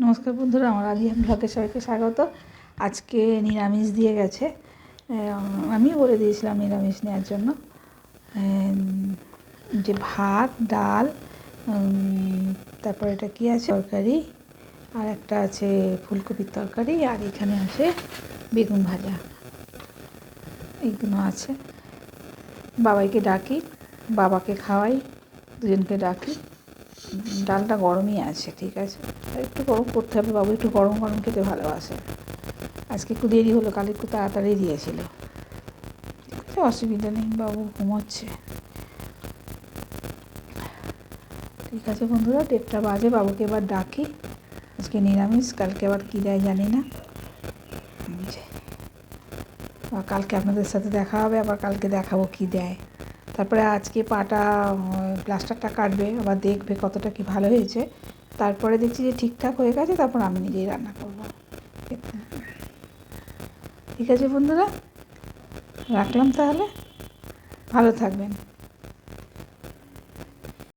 নমস্কার বন্ধুরা, আমার আরিয়ান ব্লগে সবাইকে স্বাগত। আজকে নিরামিষ দিয়ে গেছে, আমি বলে দিয়েছিলাম নিরামিষ নেওয়ার জন্য। যে ভাত, ডাল, তারপর এটা কি আছে তরকারি, আর একটা আছে ফুলকপির তরকারি, আর এখানে আছে বেগুন ভাজা। এইগুলো আছে। বাবাইকে ডাকি, বাবাকে খাওয়াই, দুজনকে ডাকি। ডালটা গরমই আছে, ঠিক আছে, একটু গরম করতে হবে। বাবু একটু গরম গরম খেতে ভালোবাসে। আজকে একটু দেরি হলো, কাল একটু তাড়াতাড়ি দিয়েছিল। অসুবিধা নেই, বাবু ঘুমোচ্ছে। ঠিক আছে বন্ধুরা, 1:30 বাজে, বাবুকে এবার ডাকি। আজকে নিরামিষ, কালকে আবার কী দেয় জানি না। কালকে আপনাদের সাথে দেখা হবে, আবার কালকে দেখাবো কী দেয়। তারপরে আজকে পাটা প্লাস্টারটা কাটবে, আবার দেখবে কতটা কি ভালো হয়েছে। তারপরে দেখছি যে ঠিকঠাক হয়ে গেছে, তারপর আমি নিজেই রান্না করব। ঠিক আছে বন্ধুরা, রাখলাম তাহলে, ভালো থাকবেন।